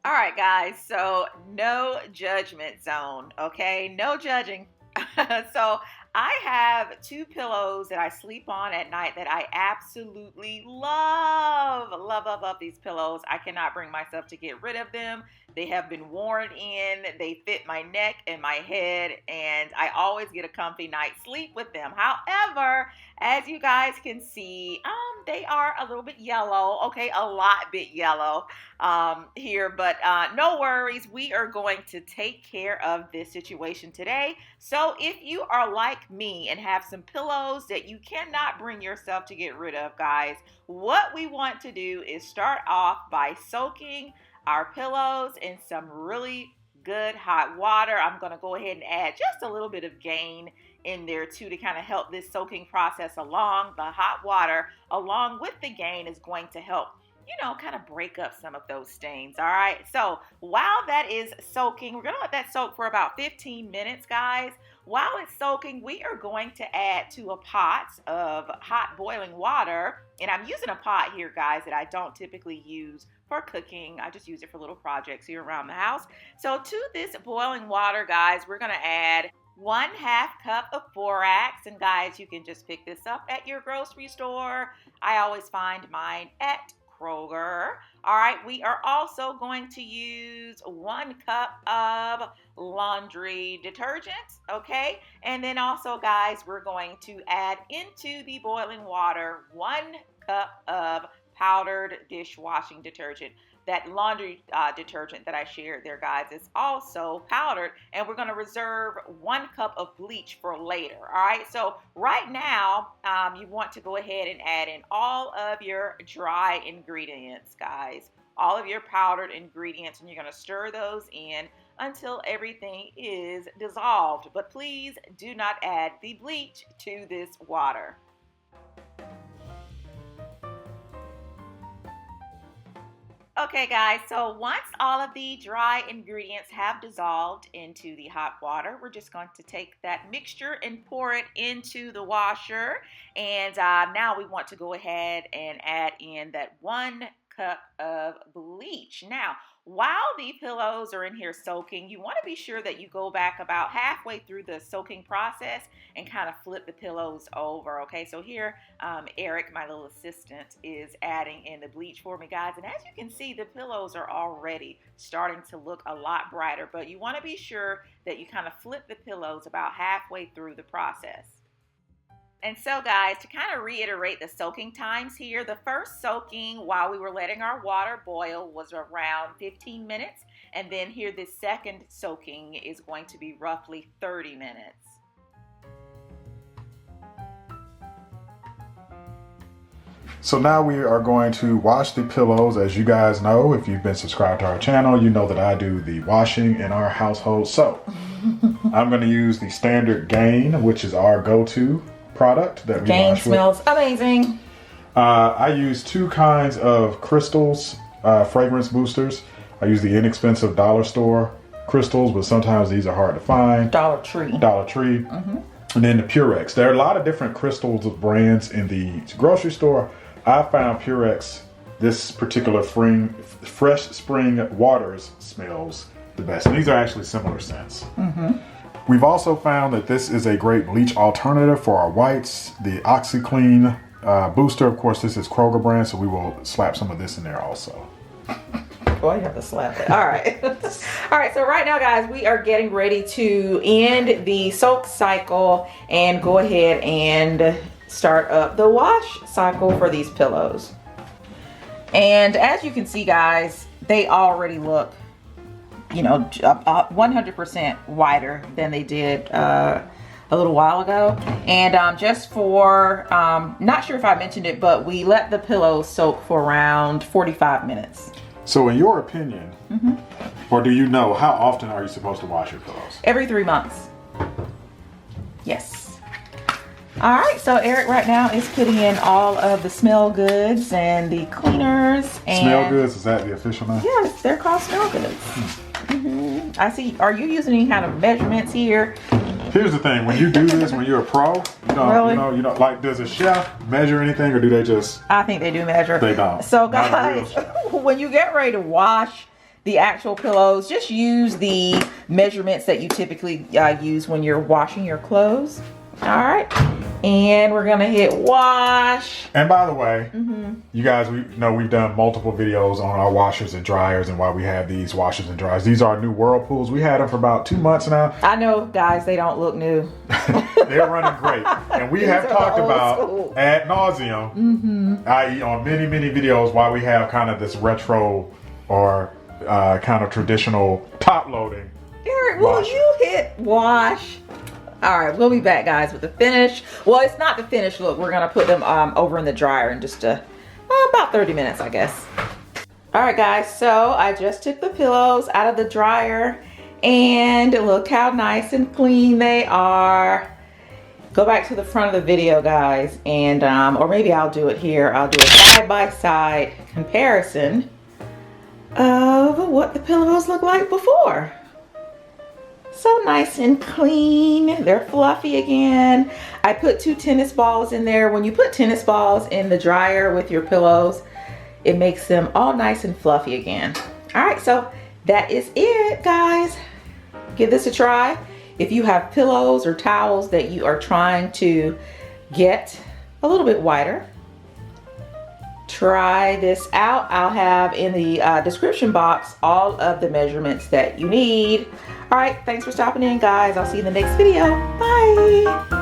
All right, guys, so no judgment zone, okay? No judging. So I have two pillows that I sleep on at night that I absolutely love. Love these pillows. I cannot bring myself to get rid of them. They have been worn in. They fit my neck and my head, and I always get a comfy night's sleep with them. However, as you guys can see, they are a little bit yellow, okay? A lot bit yellow here, but no worries. We are going to take care of this situation today. So if you are like me and have some pillows that you cannot bring yourself to get rid of, guys, what we want to do is start off by soaking our pillows in some really good hot water. I'm going to go ahead and add just a little bit of Gain in there too to kind of help this soaking process along. The hot water along with the Gain is going to help, you know, kind of break up some of those stains. All right, so while that is soaking, we're gonna let that soak for about 15 minutes, guys. While it's soaking, we are going to add to a pot of hot boiling water, and I'm using a pot here, guys, that I don't typically use for cooking. I just use it for little projects here around the house. So to this boiling water, guys, we're gonna add 1/2 cup of borax, and guys, you can just pick this up at your grocery store. I always find mine at Kroger. All right, we are also going to use 1 cup of laundry detergent, okay? And then also, guys, we're going to add into the boiling water 1 cup of powdered dishwashing detergent. That laundry detergent that I shared there, guys, is also powdered, and we're going to reserve 1 cup of bleach for later. All right, so right now you want to go ahead and add in all of your dry ingredients, guys, all of your powdered ingredients, and you're going to stir those in until everything is dissolved. But please do not add the bleach to this water. Okay, guys, so once all of the dry ingredients have dissolved into the hot water, we're just going to take that mixture and pour it into the washer. And now we want to go ahead and add in that 1 cup of bleach. Now, while the pillows are in here soaking, you want to be sure that you go back about halfway through the soaking process and kind of flip the pillows over, okay? So here, Eric, my little assistant, is adding in the bleach for me, guys. And as you can see, the pillows are already starting to look a lot brighter, but you want to be sure that you kind of flip the pillows about halfway through the process. And so, guys, to kind of reiterate the soaking times here, the first soaking while we were letting our water boil was around 15 minutes. And then here, this second soaking is going to be roughly 30 minutes. So now we are going to wash the pillows. As you guys know, if you've been subscribed to our channel, you know that I do the washing in our household. So I'm going to use the standard Gain, which is our go-to product that we Gain wash smells amazing. I use 2 kinds of crystals, fragrance boosters. I use the inexpensive dollar store crystals, but sometimes these are hard to find. Dollar Tree. And then the Purex. There are a lot of different crystals of brands in the grocery store. I found Purex, this particular fresh spring waters smells the best. And these are actually similar scents. We've also found that this is a great bleach alternative for our whites. The OxyClean booster, of course, this is Kroger brand, so we will slap some of this in there also. Boy, you have to slap it. All right. All right, so right now, guys, we are getting ready to end the soak cycle and go ahead and start up the wash cycle for these pillows. And as you can see, guys, they already look, you know, 100% whiter than they did a little while ago. And just for, not sure if I mentioned it, but we let the pillows soak for around 45 minutes. So in your opinion, or do you know, how often are you supposed to wash your pillows? Every 3 months. Yes. All right, so Eric right now is putting in all of the smell goods and the cleaners. And smell goods, is that the official name? Yes, they're called smell goods. I see, are you using any kind of measurements here? Here's the thing, when you do this, when you're a pro, you know, like, does a chef measure anything, or do they just? I think they do measure. They don't. So guys, when you get ready to wash the actual pillows, just use the measurements that you typically use when you're washing your clothes. All right, and we're gonna hit wash. And by the way, you guys, we know we've done multiple videos on our washers and dryers and why we have these washers and dryers. These are new Whirlpools. We had them for about 2 months now. I know, guys, they don't look new. They're running great. And we have talked about ad nauseum, i.e. on many, many videos, why we have kind of this retro or kind of traditional top loading. Eric, will you hit wash? All right, we'll be back, guys, with the finish. Well, it's not the finished look. We're gonna put them over in the dryer in just about 30 minutes, I guess. All right, guys, so I just took the pillows out of the dryer and look how nice and clean they are. Go back to the front of the video, guys, and or maybe I'll do it here. I'll do a side-by-side comparison of what the pillows look like before. So nice and clean. They're fluffy again. I put 2 tennis balls in there. When you put tennis balls in the dryer with your pillows, it makes them all nice and fluffy again. All right, so that is it, guys. Give this a try. If you have pillows or towels that you are trying to get a little bit whiter, try this out. I'll have in the description box all of the measurements that you need. All right, thanks for stopping in, guys. I'll see you in the next video. Bye.